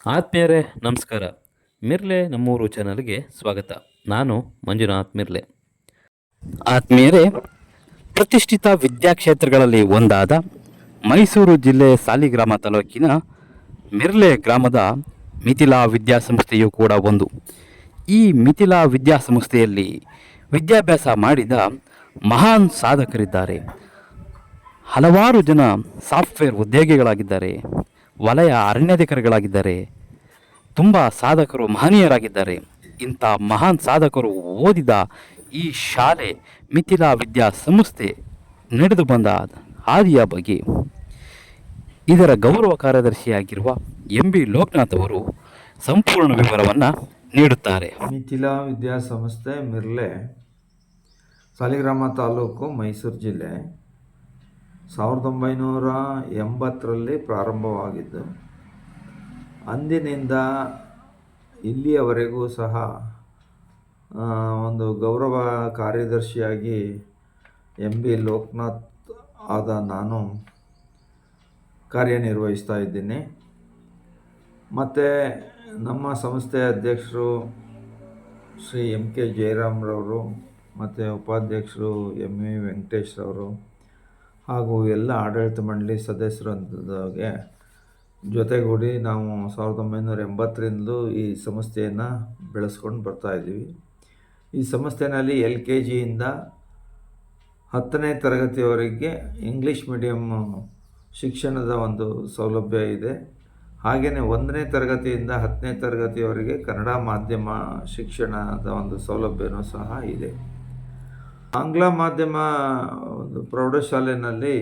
ಆತ್ಮೀಯರೇ ನಮಸ್ಕಾರ. ಮಿರ್ಲೆ ನಮ್ಮೂರು ಚಾನಲ್ಗೆ ಸ್ವಾಗತ. ನಾನು ಮಂಜುನಾಥ್ ಮಿರ್ಲೆ. ಆತ್ಮೀಯರೇ, ಪ್ರತಿಷ್ಠಿತ ವಿದ್ಯಾಕ್ಷೇತ್ರಗಳಲ್ಲಿ ಒಂದಾದ ಮೈಸೂರು ಜಿಲ್ಲೆ ಸಾಲಿಗ್ರಾಮ ತಾಲೂಕಿನ ಮಿರ್ಲೆ ಗ್ರಾಮದ ಮಿಥಿಲಾ ವಿದ್ಯಾಸಂಸ್ಥೆಯು ಕೂಡ ಒಂದು. ಈ ಮಿಥಿಲಾ ವಿದ್ಯಾಸಂಸ್ಥೆಯಲ್ಲಿ ವಿದ್ಯಾಭ್ಯಾಸ ಮಾಡಿದ ಮಹಾನ್ ಸಾಧಕರಿದ್ದಾರೆ. ಹಲವಾರು ಜನ ಸಾಫ್ಟ್ವೇರ್ ಉದ್ಯೋಗಿಗಳಾಗಿದ್ದಾರೆ, ವಲಯ ಅರಣ್ಯಾಧಿಕಾರಿಗಳಾಗಿದ್ದಾರೆ, ತುಂಬ ಸಾಧಕರು ಮಹನೀಯರಾಗಿದ್ದಾರೆ. ಇಂಥ ಮಹಾನ್ ಸಾಧಕರು ಓದಿದ ಈ ಶಾಲೆ ಮಿಥಿಲಾ ವಿದ್ಯಾಸಂಸ್ಥೆ ನಡೆದು ಬಂದ ಹಾದಿಯ ಬಗ್ಗೆ ಇದರ ಗೌರವ ಕಾರ್ಯದರ್ಶಿಯಾಗಿರುವ MB ಲೋಕನಾಥ್ ಅವರು ಸಂಪೂರ್ಣ ವಿವರವನ್ನು ನೀಡುತ್ತಾರೆ. ಮಿಥಿಲಾ ವಿದ್ಯಾಸಂಸ್ಥೆ ಮಿರ್ಲೆ, ಸಾಲಿಗ್ರಾಮ ತಾಲೂಕು, ಮೈಸೂರು ಜಿಲ್ಲೆ 1980ರಲ್ಲಿ ಪ್ರಾರಂಭವಾಗಿದ್ದು ಅಂದಿನಿಂದ ಇಲ್ಲಿಯವರೆಗೂ ಸಹ ಒಂದು ಗೌರವ ಕಾರ್ಯದರ್ಶಿಯಾಗಿ MB ಲೋಕನಾಥ್ ಆದ ನಾನು ಕಾರ್ಯನಿರ್ವಹಿಸ್ತಾ ಇದ್ದೀನಿ. ಮತ್ತು ನಮ್ಮ ಸಂಸ್ಥೆಯ ಅಧ್ಯಕ್ಷರು ಶ್ರೀ MK ಜಯರಾಮ್ರವರು ಮತ್ತು ಉಪಾಧ್ಯಕ್ಷರು MV ವೆಂಕಟೇಶ್ರವರು ಹಾಗೂ ಎಲ್ಲ ಆಡಳಿತ ಮಂಡಳಿ ಸದಸ್ಯರೊಂದಿಗೆ ಜೊತೆಗೂಡಿ ನಾವು 1980ರಿಂದಲೂ ಈ ಸಂಸ್ಥೆಯನ್ನು ಬೆಳೆಸ್ಕೊಂಡು ಬರ್ತಾಯಿದ್ದೀವಿ. ಈ ಸಂಸ್ಥೆಯಲ್ಲಿ LKGಯಿಂದ 10ನೇ ತರಗತಿಯವರೆಗೆ ಇಂಗ್ಲೀಷ್ ಮೀಡಿಯಮ್ ಶಿಕ್ಷಣದ ಒಂದು ಸೌಲಭ್ಯ ಇದೆ. ಹಾಗೆಯೇ 1ನೇ ತರಗತಿಯಿಂದ 10ನೇ ತರಗತಿಯವರೆಗೆ ಕನ್ನಡ ಮಾಧ್ಯಮ ಶಿಕ್ಷಣದ ಒಂದು ಸೌಲಭ್ಯನೂ ಸಹ ಇದೆ. ಆಂಗ್ಲ ಮಾಧ್ಯಮ ಒಂದು ಪ್ರೌಢಶಾಲೆಯಲ್ಲಿ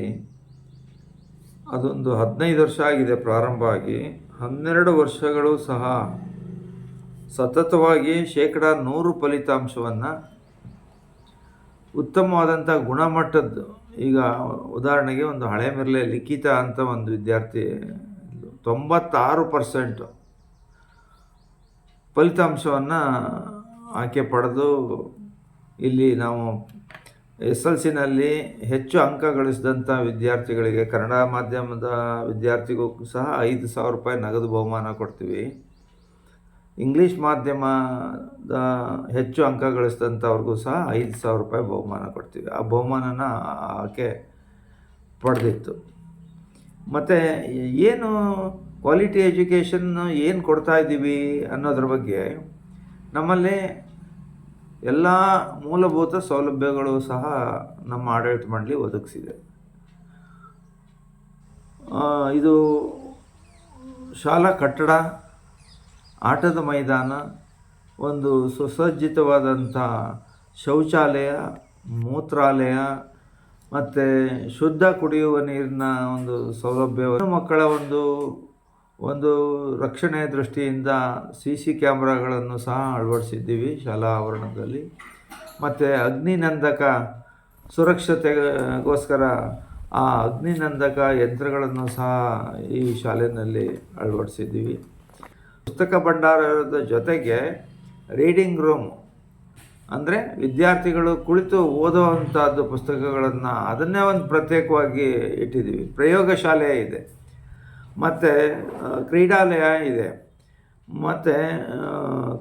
ಅದೊಂದು 15 ವರ್ಷ ಆಗಿದೆ ಪ್ರಾರಂಭ ಆಗಿ. 12 ವರ್ಷಗಳು ಸಹ ಸತತವಾಗಿ 100% ಫಲಿತಾಂಶವನ್ನು ಉತ್ತಮವಾದಂಥ ಗುಣಮಟ್ಟದ್ದು, ಈಗ ಉದಾಹರಣೆಗೆ ಒಂದು ಹಳೆ ಮಿರ್ಲೆ ಲಿಖಿತ ಅಂತ ಒಂದು ವಿದ್ಯಾರ್ಥಿ 96% ಫಲಿತಾಂಶವನ್ನು ಆಕೆ ಪಡೆದು ಇಲ್ಲಿ ನಾವು SLCನಲ್ಲಿ ಹೆಚ್ಚು ಅಂಕ ಗಳಿಸಿದಂಥ ವಿದ್ಯಾರ್ಥಿಗಳಿಗೆ, ಕನ್ನಡ ಮಾಧ್ಯಮದ ವಿದ್ಯಾರ್ಥಿಗೂ ಸಹ 5,000 ರೂಪಾಯಿ ನಗದು ಬಹುಮಾನ ಕೊಡ್ತೀವಿ. ಇಂಗ್ಲೀಷ್ ಮಾಧ್ಯಮದ ಹೆಚ್ಚು ಅಂಕ ಗಳಿಸಿದಂಥವ್ರಿಗೂ ಸಹ 5,000 ರೂಪಾಯಿ ಬಹುಮಾನ ಕೊಡ್ತೀವಿ. ಆ ಬಹುಮಾನನ ಆಕೆ ಪಡೆದಿತ್ತು. ಮತ್ತು ಏನು ಕ್ವಾಲಿಟಿ ಎಜುಕೇಷನ್ ಏನು ಕೊಡ್ತಾಯಿದ್ದೀವಿ ಅನ್ನೋದ್ರ ಬಗ್ಗೆ ನಮ್ಮಲ್ಲಿ ಎಲ್ಲ ಮೂಲಭೂತ ಸೌಲಭ್ಯಗಳು ಸಹ ನಮ್ಮ ಆಡಳಿತ ಮಂಡಳಿ ಒದಗಿಸಿದೆ. ಇದು ಶಾಲಾ ಕಟ್ಟಡ, ಆಟದ ಮೈದಾನ, ಒಂದು ಸುಸಜ್ಜಿತವಾದಂಥ ಶೌಚಾಲಯ, ಮೂತ್ರಾಲಯ ಮತ್ತು ಶುದ್ಧ ಕುಡಿಯುವ ನೀರಿನ ಒಂದು ಸೌಲಭ್ಯವನ್ನು, ಮಕ್ಕಳ ಒಂದು ರಕ್ಷಣೆಯ ದೃಷ್ಟಿಯಿಂದ CC ಕ್ಯಾಮ್ರಾಗಳನ್ನು ಸಹ ಅಳವಡಿಸಿದ್ದೀವಿ ಶಾಲಾ ಆವರಣದಲ್ಲಿ. ಮತ್ತು ಅಗ್ನಿನಂದಕ ಸುರಕ್ಷತೆಗೋಸ್ಕರ ಆ ಅಗ್ನಿನಂದಕ ಯಂತ್ರಗಳನ್ನು ಸಹ ಈ ಶಾಲೆಯಲ್ಲಿ ಅಳವಡಿಸಿದ್ದೀವಿ. ಪುಸ್ತಕ ಭಂಡಾರದ ಜೊತೆಗೆ ರೀಡಿಂಗ್ ರೂಮ್, ಅಂದರೆ ವಿದ್ಯಾರ್ಥಿಗಳು ಕುಳಿತು ಓದುವಂಥದ್ದು ಪುಸ್ತಕಗಳನ್ನು, ಅದನ್ನೇ ಒಂದು ಪ್ರತ್ಯೇಕವಾಗಿ ಇಟ್ಟಿದ್ದೀವಿ. ಪ್ರಯೋಗಶಾಲೆ ಇದೆ, ಮತ್ತು ಕ್ರೀಡಾಲಯ ಇದೆ, ಮತ್ತು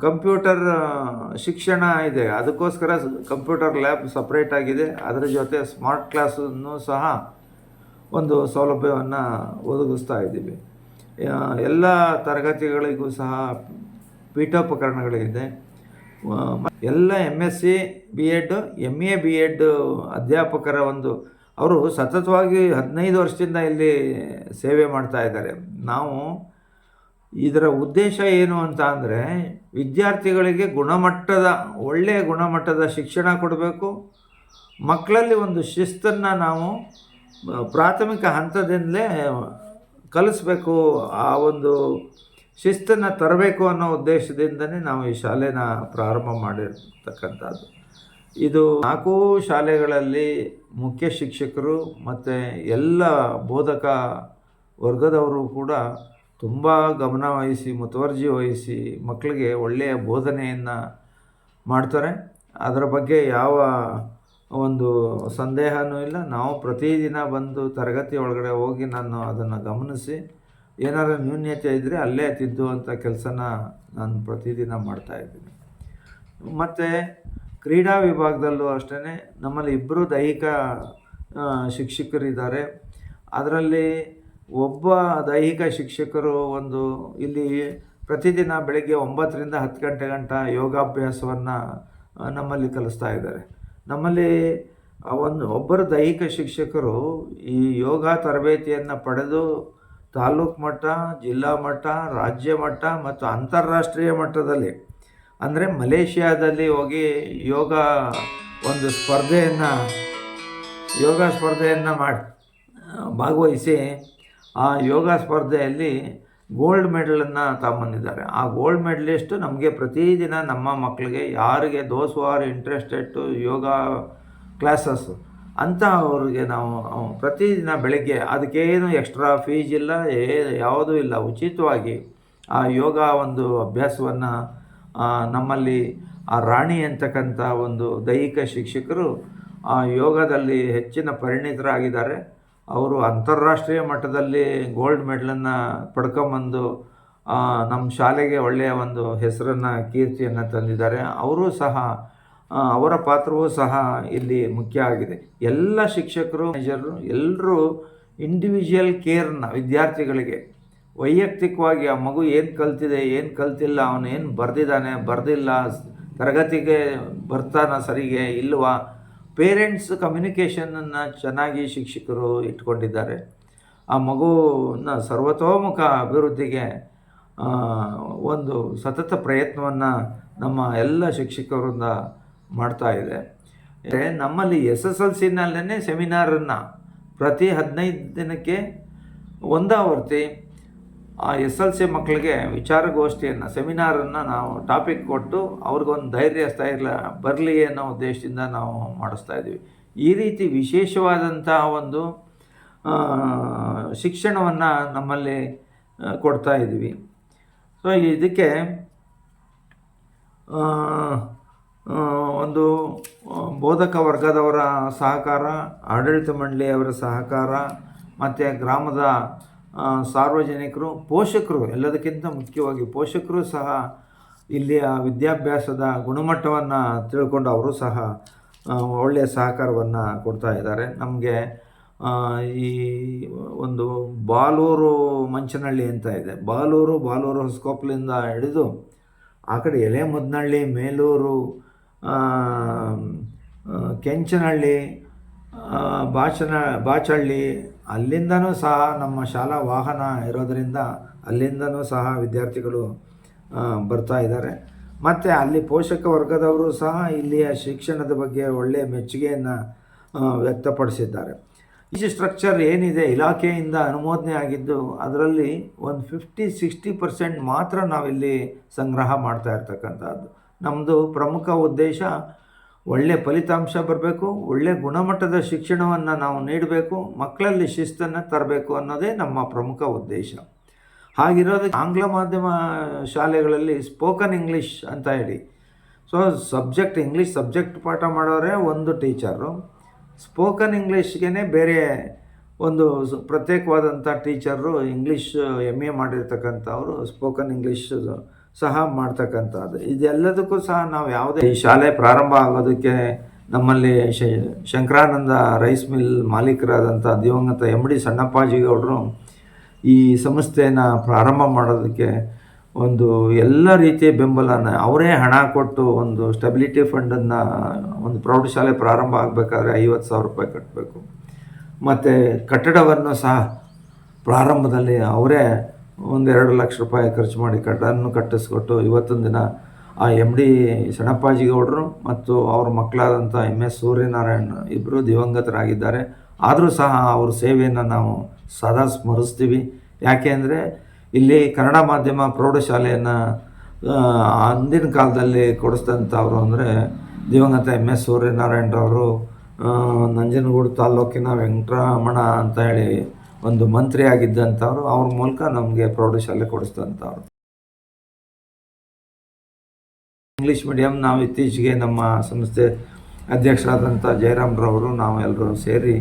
ಕಂಪ್ಯೂಟರ್ ಶಿಕ್ಷಣ ಇದೆ. ಅದಕ್ಕೋಸ್ಕರ ಕಂಪ್ಯೂಟರ್ ಲ್ಯಾಬ್ ಸಪ್ರೇಟ್ ಆಗಿದೆ. ಅದರ ಜೊತೆ ಸ್ಮಾರ್ಟ್ ಕ್ಲಾಸನ್ನು ಸಹ ಒಂದು ಸೌಲಭ್ಯವನ್ನು ಒದಗಿಸ್ತಾ ಇದ್ದೀವಿ. ಎಲ್ಲ ತರಗತಿಗಳಿಗೂ ಸಹ ಪೀಠೋಪಕರಣಗಳಿದೆ. ಎಲ್ಲ MSc B.Ed MA B.Ed ಅಧ್ಯಾಪಕರ ಅವರು ಸತತವಾಗಿ 15 ವರ್ಷದಿಂದ ಇಲ್ಲಿ ಸೇವೆ ಮಾಡ್ತಾ ಇದ್ದಾರೆ. ನಾವು ಇದರ ಉದ್ದೇಶ ಏನು ಅಂತ ಅಂದರೆ, ವಿದ್ಯಾರ್ಥಿಗಳಿಗೆ ಒಳ್ಳೆಯ ಗುಣಮಟ್ಟದ ಶಿಕ್ಷಣ ಕೊಡಬೇಕು. ಮಕ್ಕಳಲ್ಲಿ ಒಂದು ಶಿಸ್ತನ್ನು ನಾವು ಪ್ರಾಥಮಿಕ ಹಂತದಿಂದಲೇ ಕಲಿಸ್ಬೇಕು, ಆ ಒಂದು ಶಿಸ್ತನ್ನು ತರಬೇಕು ಅನ್ನೋ ಉದ್ದೇಶದಿಂದನೇ ನಾವು ಈ ಶಾಲೆನ ಪ್ರಾರಂಭ ಮಾಡಿರ್ತಕ್ಕಂಥದ್ದು. ಇದು 4 ಶಾಲೆಗಳಲ್ಲಿ ಮುಖ್ಯ ಶಿಕ್ಷಕರು ಮತ್ತು ಎಲ್ಲ ಬೋಧಕ ವರ್ಗದವರು ಕೂಡ ತುಂಬ ಗಮನವಹಿಸಿ, ಮುತುವರ್ಜಿ ವಹಿಸಿ ಮಕ್ಕಳಿಗೆ ಒಳ್ಳೆಯ ಬೋಧನೆಯನ್ನು ಮಾಡ್ತಾರೆ. ಅದರ ಬಗ್ಗೆ ಯಾವ ಒಂದು ಸಂದೇಹವೂ ಇಲ್ಲ. ನಾವು ಪ್ರತಿದಿನ ಬಂದು ತರಗತಿ ಒಳಗಡೆ ಹೋಗಿ ನಾನು ಅದನ್ನು ಗಮನಿಸಿ ಏನಾದ್ರು ನ್ಯೂನ್ಯತೆ ಇದ್ದರೆ ಅಲ್ಲೇ ತಿದ್ದುವಂಥ ಕೆಲಸನ ನಾನು ಪ್ರತಿದಿನ ಮಾಡ್ತಾಯಿದ್ದೀನಿ. ಮತ್ತು ಕ್ರೀಡಾ ವಿಭಾಗದಲ್ಲೂ ಅಷ್ಟೇ ನಮ್ಮಲ್ಲಿ ಇಬ್ಬರು ದೈಹಿಕ ಶಿಕ್ಷಕರಿದ್ದಾರೆ. ಅದರಲ್ಲಿ ಒಬ್ಬ ದೈಹಿಕ ಶಿಕ್ಷಕರು ಇಲ್ಲಿ ಪ್ರತಿದಿನ ಬೆಳಗ್ಗೆ 9ರಿಂದ 10 ಗಂಟೆ ಗಂಟ ಯೋಗಾಭ್ಯಾಸವನ್ನು ನಮ್ಮಲ್ಲಿ ಕಲಿಸ್ತಾ ಇದ್ದಾರೆ. ನಮ್ಮಲ್ಲಿ ಒಬ್ಬರು ದೈಹಿಕ ಶಿಕ್ಷಕರು ಈ ಯೋಗ ತರಬೇತಿಯನ್ನು ಪಡೆದು ತಾಲೂಕು ಮಟ್ಟ, ಜಿಲ್ಲಾ ಮಟ್ಟ, ರಾಜ್ಯ ಮಟ್ಟ ಮತ್ತು ಅಂತಾರಾಷ್ಟ್ರೀಯ ಮಟ್ಟದಲ್ಲಿ, ಅಂದರೆ ಮಲೇಷ್ಯಾದಲ್ಲಿ ಹೋಗಿ ಯೋಗ ಸ್ಪರ್ಧೆಯನ್ನು ಭಾಗವಹಿಸಿ ಆ ಯೋಗ ಸ್ಪರ್ಧೆಯಲ್ಲಿ ಗೋಲ್ಡ್ ಮೆಡಲನ್ನು ತಗೊಂಬಂದಿದ್ದಾರೆ. ಆ ಗೋಲ್ಡ್ ಮೆಡಲಿಸ್ಟು ನಮಗೆ ಪ್ರತಿದಿನ ನಮ್ಮ ಮಕ್ಕಳಿಗೆ ಯಾರಿಗೆ those who are interested to yoga classes ಅಂತ ಅವ್ರಿಗೆ ನಾವು ಪ್ರತಿದಿನ ಬೆಳಗ್ಗೆ ಅದಕ್ಕೇನು ಎಕ್ಸ್ಟ್ರಾ ಫೀಸ್ ಇಲ್ಲ, ಯಾವುದೂ ಇಲ್ಲ, ಉಚಿತವಾಗಿ ಆ ಯೋಗ ಅಭ್ಯಾಸವನ್ನು ನಮ್ಮಲ್ಲಿ ಆ ರಾಣಿ ಅಂತಕ್ಕಂಥ ದೈಹಿಕ ಶಿಕ್ಷಕರು ಆ ಯೋಗದಲ್ಲಿ ಹೆಚ್ಚಿನ ಪರಿಣಿತರಾಗಿದ್ದಾರೆ. ಅವರು ಅಂತಾರಾಷ್ಟ್ರೀಯ ಮಟ್ಟದಲ್ಲಿ ಗೋಲ್ಡ್ ಮೆಡಲನ್ನು ಪಡ್ಕೊಂಬಂದು ನಮ್ಮ ಶಾಲೆಗೆ ಒಳ್ಳೆಯ ಹೆಸರನ್ನು, ಕೀರ್ತಿಯನ್ನು ತಂದಿದ್ದಾರೆ. ಅವರ ಪಾತ್ರವೂ ಸಹ ಇಲ್ಲಿ ಮುಖ್ಯ ಆಗಿದೆ. ಎಲ್ಲ ಶಿಕ್ಷಕರು, ಮೇಜರು ಎಲ್ಲರೂ ಇಂಡಿವಿಜುವಲ್ ಕೇರ್ನ ವಿದ್ಯಾರ್ಥಿಗಳಿಗೆ ವೈಯಕ್ತಿಕವಾಗಿ ಆ ಮಗು ಏನು ಕಲ್ತಿದೆ, ಏನು ಕಲ್ತಿಲ್ಲ, ಅವನು ಏನು ಬರೆದಿಲ್ಲ, ತರಗತಿಗೆ ಬರ್ತಾನ ಸರಿಗೆ ಇಲ್ವಾ, ಪೇರೆಂಟ್ಸ್ ಕಮ್ಯುನಿಕೇಷನನ್ನು ಚೆನ್ನಾಗಿ ಶಿಕ್ಷಕರು ಇಟ್ಕೊಂಡಿದ್ದಾರೆ. ಆ ಮಗುವಿನ ಸರ್ವತೋಮುಖ ಅಭಿವೃದ್ಧಿಗೆ ಸತತ ಪ್ರಯತ್ನವನ್ನು ನಮ್ಮ ಎಲ್ಲ ಶಿಕ್ಷಕರಿಂದ ಮಾಡ್ತಾ ಇದೆ. ನಮ್ಮಲ್ಲಿ SSLCನಲ್ಲೇ ಸೆಮಿನಾರನ್ನು ಪ್ರತಿ 15 ದಿನಕ್ಕೆ ಒಂದಾವರ್ತಿ ಆ SLC ಮಕ್ಕಳಿಗೆ ವಿಚಾರಗೋಷ್ಠಿಯನ್ನು, ಸೆಮಿನಾರನ್ನು ನಾವು ಟಾಪಿಕ್ ಕೊಟ್ಟು ಅವ್ರಿಗೊಂದು ಧೈರ್ಯ ಸ್ಥೈರ್ಯ ಬರಲಿ ಅನ್ನೋ ಉದ್ದೇಶದಿಂದ ನಾವು ಮಾಡಿಸ್ತಾ ಇದ್ದೀವಿ. ಈ ರೀತಿ ವಿಶೇಷವಾದಂಥ ಶಿಕ್ಷಣವನ್ನು ನಮ್ಮಲ್ಲಿ ಕೊಡ್ತಾ ಇದ್ದೀವಿ. ಸೊ ಇದಕ್ಕೆ ಬೋಧಕ ವರ್ಗದವರ ಸಹಕಾರ, ಆಡಳಿತ ಮಂಡಳಿಯವರ ಸಹಕಾರ ಮತ್ತು ಗ್ರಾಮದ ಸಾರ್ವಜನಿಕರು, ಪೋಷಕರು, ಎಲ್ಲದಕ್ಕಿಂತ ಮುಖ್ಯವಾಗಿ ಪೋಷಕರು ಸಹ ಇಲ್ಲಿಯ ವಿದ್ಯಾಭ್ಯಾಸದ ಗುಣಮಟ್ಟವನ್ನು ತಿಳ್ಕೊಂಡು ಅವರು ಸಹ ಒಳ್ಳೆಯ ಸಹಕಾರವನ್ನು ಕೊಡ್ತಾ ಇದ್ದಾರೆ. ನಮಗೆ ಈ ಬಾಲೂರು ಮಂಚನಹಳ್ಳಿ ಅಂತ ಇದೆ. ಬಾಲೂರು ಹೊಸಕೊಪ್ಪಲಿಂದ ಹಿಡಿದು ಆ ಕಡೆ ಎಲೆಮುದ್ನಹಳ್ಳಿ, ಮೇಲೂರು, ಕೆಂಚನಹಳ್ಳಿ, ಬಾಚಹಳ್ಳಿ, ಅಲ್ಲಿಂದನೂ ಸಹ ನಮ್ಮ ಶಾಲಾ ವಾಹನ ಇರೋದರಿಂದ ಅಲ್ಲಿಂದನೂ ಸಹ ವಿದ್ಯಾರ್ಥಿಗಳು ಬರ್ತಾ ಇದ್ದಾರೆ. ಮತ್ತು ಅಲ್ಲಿ ಪೋಷಕ ವರ್ಗದವರು ಸಹ ಇಲ್ಲಿಯ ಶಿಕ್ಷಣದ ಬಗ್ಗೆ ಒಳ್ಳೆಯ ಮೆಚ್ಚುಗೆಯನ್ನು ವ್ಯಕ್ತಪಡಿಸಿದ್ದಾರೆ. ಈ ಸ್ಟ್ರಕ್ಚರ್ ಏನಿದೆ ಇಲಾಖೆಯಿಂದ ಅನುಮೋದನೆ ಆಗಿದ್ದು, ಅದರಲ್ಲಿ 50-60% ಮಾತ್ರ ನಾವಿಲ್ಲಿ ಸಂಗ್ರಹ ಮಾಡ್ತಾ ಇರ್ತಕ್ಕಂಥದ್ದು. ನಮ್ಮದು ಪ್ರಮುಖ ಉದ್ದೇಶ ಒಳ್ಳೆಯ ಫಲಿತಾಂಶ ಬರಬೇಕು, ಒಳ್ಳೆಯ ಗುಣಮಟ್ಟದ ಶಿಕ್ಷಣವನ್ನು ನಾವು ನೀಡಬೇಕು, ಮಕ್ಕಳಲ್ಲಿ ಶಿಸ್ತನ್ನು ತರಬೇಕು ಅನ್ನೋದೇ ನಮ್ಮ ಪ್ರಮುಖ ಉದ್ದೇಶ. ಹಾಗಿರೋದಕ್ಕೆ ಆಂಗ್ಲ ಮಾಧ್ಯಮ ಶಾಲೆಗಳಲ್ಲಿ ಸ್ಪೋಕನ್ ಇಂಗ್ಲೀಷ್ ಅಂತ ಹೇಳಿ, ಸೊ ಇಂಗ್ಲೀಷ್ ಸಬ್ಜೆಕ್ಟ್ ಪಾಠ ಮಾಡೋರೇ ಒಂದು ಟೀಚರು, ಸ್ಪೋಕನ್ ಇಂಗ್ಲೀಷ್ಗೆ ಬೇರೆ ಪ್ರತ್ಯೇಕವಾದಂಥ ಟೀಚರು, ಇಂಗ್ಲೀಷ್ MA ಮಾಡಿರ್ತಕ್ಕಂಥವರು ಸ್ಪೋಕನ್ ಇಂಗ್ಲೀಷ್ ಸಹ ಮಾಡ್ತಕ್ಕಂಥದ್ದು. ಇದೆಲ್ಲದಕ್ಕೂ ಸಹ ನಾವು ಯಾವುದೇ ಈ ಶಾಲೆ ಪ್ರಾರಂಭ ಆಗೋದಕ್ಕೆ ನಮ್ಮಲ್ಲಿ ಶಂಕರಾನಂದ ರೈಸ್ ಮಿಲ್ ಮಾಲೀಕರಾದಂಥ ದಿವಂಗತ MD ಸಣ್ಣಪ್ಪಾಜಿಗೌಡರು ಈ ಸಂಸ್ಥೆಯನ್ನು ಪ್ರಾರಂಭ ಮಾಡೋದಕ್ಕೆ ಎಲ್ಲ ರೀತಿಯ ಬೆಂಬಲನ ಅವರೇ ಹಣ ಕೊಟ್ಟು ಸ್ಟೆಬಿಲಿಟಿ ಫಂಡನ್ನು ಪ್ರೌಢಶಾಲೆ ಪ್ರಾರಂಭ ಆಗಬೇಕಾದ್ರೆ 50,000 ರೂಪಾಯಿ ಕಟ್ಟಬೇಕು. ಮತ್ತು ಕಟ್ಟಡವನ್ನು ಸಹ ಪ್ರಾರಂಭದಲ್ಲಿ ಅವರೇ 2 ಲಕ್ಷ ರೂಪಾಯಿ ಖರ್ಚು ಮಾಡಿ ಕಟ್ಟಡವನ್ನು ಕಟ್ಟಿಸ್ಕೊಟ್ಟು ಇವತ್ತೊಂದು ದಿನ ಆ MD ಸಣ್ಣಪ್ಪಾಜಿಗೌಡರು ಮತ್ತು ಅವ್ರ ಮಕ್ಕಳಾದಂಥ MS ಸೂರ್ಯನಾರಾಯಣ್ ಇಬ್ಬರು ದಿವಂಗತರಾಗಿದ್ದಾರೆ. ಆದರೂ ಸಹ ಅವ್ರ ಸೇವೆಯನ್ನು ನಾವು ಸದಾ ಸ್ಮರಿಸ್ತೀವಿ. ಯಾಕೆ ಅಂದರೆ ಇಲ್ಲಿ ಕನ್ನಡ ಮಾಧ್ಯಮ ಪ್ರೌಢಶಾಲೆಯನ್ನು ಅಂದಿನ ಕಾಲದಲ್ಲಿ ಕೊಡಿಸಿದಂಥವ್ರು ಅಂದರೆ ದಿವಂಗತ MS ಸೂರ್ಯನಾರಾಯಣರವರು ನಂಜನಗೂಡು ತಾಲ್ಲೂಕಿನ ವೆಂಕಟರಮಣ ಅಂತ ಹೇಳಿ ಮಂತ್ರಿ ಆಗಿದ್ದಂಥವ್ರು. ಅವ್ರ ಮೂಲಕ ನಮಗೆ ಪ್ರೌಢಶಾಲೆ ಕೊಡಿಸಿದಂಥವ್ರು. ಇಂಗ್ಲೀಷ್ ಮೀಡಿಯಮ್ ನಾವು ಇತ್ತೀಚೆಗೆ ನಮ್ಮ ಸಂಸ್ಥೆ ಅಧ್ಯಕ್ಷರಾದಂಥ ಜಯರಾಮ್ರವರು ನಾವೆಲ್ಲರೂ ಸೇರಿ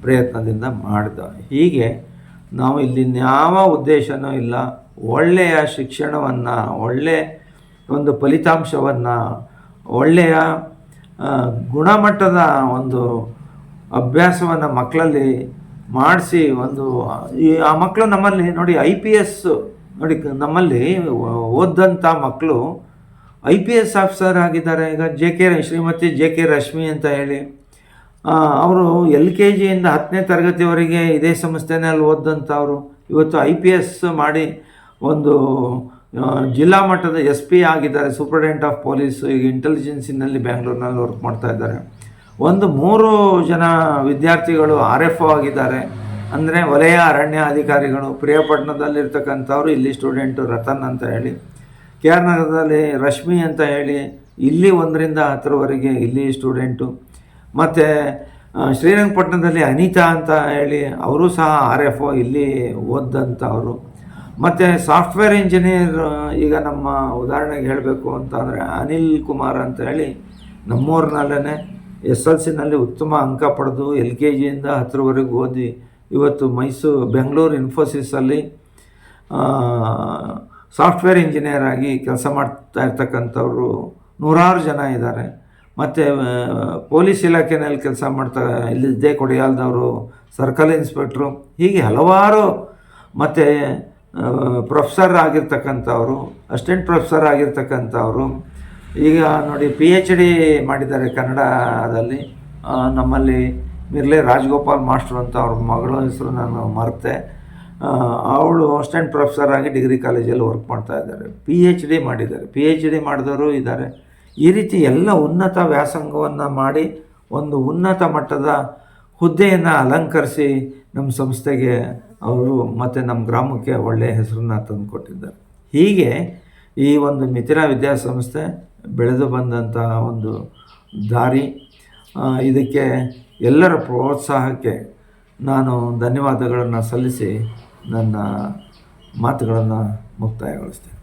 ಪ್ರಯತ್ನದಿಂದ ಮಾಡಿದ. ಹೀಗೆ ನಾವು ಇಲ್ಲಿ ಯಾವ ಉದ್ದೇಶನೂ ಇಲ್ಲ, ಒಳ್ಳೆಯ ಶಿಕ್ಷಣವನ್ನು, ಒಳ್ಳೆಯ ಒಂದು ಫಲಿತಾಂಶವನ್ನು, ಒಳ್ಳೆಯ ಗುಣಮಟ್ಟದ ಒಂದು ಅಭ್ಯಾಸವನ್ನು ಮಕ್ಕಳಲ್ಲಿ ಮಾಡಿಸಿ ಆ ಮಕ್ಕಳು ನಮ್ಮಲ್ಲಿ ನೋಡಿ IPS ನೋಡಿ, ನಮ್ಮಲ್ಲಿ ಓದಂಥ ಮಕ್ಕಳು IPS ಆಫೀಸರ್ ಆಗಿದ್ದಾರೆ. ಈಗ ಶ್ರೀಮತಿ JK ರಶ್ಮಿ ಅಂತ ಹೇಳಿ, ಅವರು LKG ಇಂದ 10ನೇ ತರಗತಿವರೆಗೆ ಇದೇ ಸಂಸ್ಥೆನಲ್ಲಿ ಓದಂಥವ್ರು ಇವತ್ತು IPS ಮಾಡಿ ಒಂದು ಜಿಲ್ಲಾ ಮಟ್ಟದ SP ಆಗಿದ್ದಾರೆ, ಸೂಪರಿಂಟೆಂಡೆಂಟ್ ಆಫ್ ಪೊಲೀಸ್. ಈಗ ಇಂಟೆಲಿಜೆನ್ಸಿನಲ್ಲಿ ಬ್ಯಾಂಗ್ಳೂರಿನಲ್ಲಿ ವರ್ಕ್ ಮಾಡ್ತಾ ಇದ್ದಾರೆ. 3 ಜನ ವಿದ್ಯಾರ್ಥಿಗಳು RFO ಆಗಿದ್ದಾರೆ, ಅಂದರೆ ವಲಯ ಅರಣ್ಯ ಅಧಿಕಾರಿಗಳು. ಪ್ರಿಯಾಪಟ್ಟಣದಲ್ಲಿರ್ತಕ್ಕಂಥವ್ರು ಇಲ್ಲಿ ಸ್ಟೂಡೆಂಟು ರತನ್ ಅಂತ ಹೇಳಿ, KR ನಗರದಲ್ಲಿ ರಶ್ಮಿ ಅಂತ ಹೇಳಿ ಇಲ್ಲಿ 1ರಿಂದ 10ರವರೆಗೆ ಇಲ್ಲಿ ಸ್ಟೂಡೆಂಟು. ಮತ್ತು ಶ್ರೀರಂಗಪಟ್ಟಣದಲ್ಲಿ ಅನಿತಾ ಅಂತ ಹೇಳಿ ಅವರು ಸಹ RFO ಇಲ್ಲಿ ಓದಂಥವರು. ಮತ್ತು ಸಾಫ್ಟ್ವೇರ್ ಇಂಜಿನಿಯರ್, ಈಗ ನಮ್ಮ ಉದಾಹರಣೆಗೆ ಹೇಳಬೇಕು ಅಂತಂದರೆ ಅನಿಲ್ ಕುಮಾರ್ ಅಂತ ಹೇಳಿ ನಮ್ಮೂರಿನಲ್ಲೇ SLCನಲ್ಲಿ ಉತ್ತಮ ಅಂಕ ಪಡೆದು LKG ಇಂದ 10ರವರೆಗೆ ಓದಿ ಇವತ್ತು ಬೆಂಗಳೂರು ಇನ್ಫೋಸಿಸಲ್ಲಿ ಸಾಫ್ಟ್ವೇರ್ ಇಂಜಿನಿಯರ್ ಆಗಿ ಕೆಲಸ ಮಾಡ್ತಾ ಇರ್ತಕ್ಕಂಥವ್ರು 100 ಜನ ಇದ್ದಾರೆ. ಮತ್ತು ಪೊಲೀಸ್ ಇಲಾಖೆಯಲ್ಲಿ ಕೆಲಸ ಮಾಡ್ತಾ ಇಲ್ಲಿದ್ದೇ ಕೊಡಿಯಾಲದವರು ಸರ್ಕಲ್ ಇನ್ಸ್ಪೆಕ್ಟ್ರು, ಹೀಗೆ ಹಲವಾರು. ಮತ್ತು ಪ್ರೊಫೆಸರ್ ಆಗಿರ್ತಕ್ಕಂಥವ್ರು, ಅಸಿಸ್ಟೆಂಟ್ ಪ್ರೊಫೆಸರ್ ಆಗಿರ್ತಕ್ಕಂಥವ್ರು. ಈಗ ನೋಡಿ PhD ಮಾಡಿದ್ದಾರೆ ಕನ್ನಡದಲ್ಲಿ. ನಮ್ಮಲ್ಲಿ ಮಿರ್ಲೆ ರಾಜಗೋಪಾಲ್ ಮಾಸ್ಟ್ರು ಅಂತ ಅವ್ರ ಮಗಳ ಹೆಸರು ನಾನು ಮರೆತೆ. ಅವಳು ಅಸಿಸ್ಟೆಂಟ್ ಪ್ರೊಫೆಸರ್ ಆಗಿ ಡಿಗ್ರಿ ಕಾಲೇಜಲ್ಲಿ ವರ್ಕ್ ಮಾಡ್ತಾ ಇದ್ದಾರೆ. PhD ಮಾಡಿದ್ದಾರೆ, PhD ಮಾಡಿದವರು ಇದ್ದಾರೆ. ಈ ರೀತಿ ಎಲ್ಲ ಉನ್ನತ ವ್ಯಾಸಂಗವನ್ನು ಮಾಡಿ ಒಂದು ಉನ್ನತ ಮಟ್ಟದ ಹುದ್ದೆಯನ್ನು ಅಲಂಕರಿಸಿ ನಮ್ಮ ಸಂಸ್ಥೆಗೆ ಅವರು ಮತ್ತು ನಮ್ಮ ಗ್ರಾಮಕ್ಕೆ ಒಳ್ಳೆಯ ಹೆಸರನ್ನು ತಂದು ಕೊಟ್ಟಿದ್ದಾರೆ. ಹೀಗೆ ಈ ಒಂದು ಮಿಥಿಲಾ ವಿದ್ಯಾಸಂಸ್ಥೆ ಬೆಳೆದು ಬಂದಂಥ ಒಂದು ದಾರಿ. ಇದಕ್ಕೆ ಎಲ್ಲರ ಪ್ರೋತ್ಸಾಹಕ್ಕೆ ನಾನು ಧನ್ಯವಾದಗಳನ್ನು ಸಲ್ಲಿಸಿ ನನ್ನ ಮಾತುಗಳನ್ನು ಮುಕ್ತಾಯಗೊಳಿಸ್ತೇನೆ.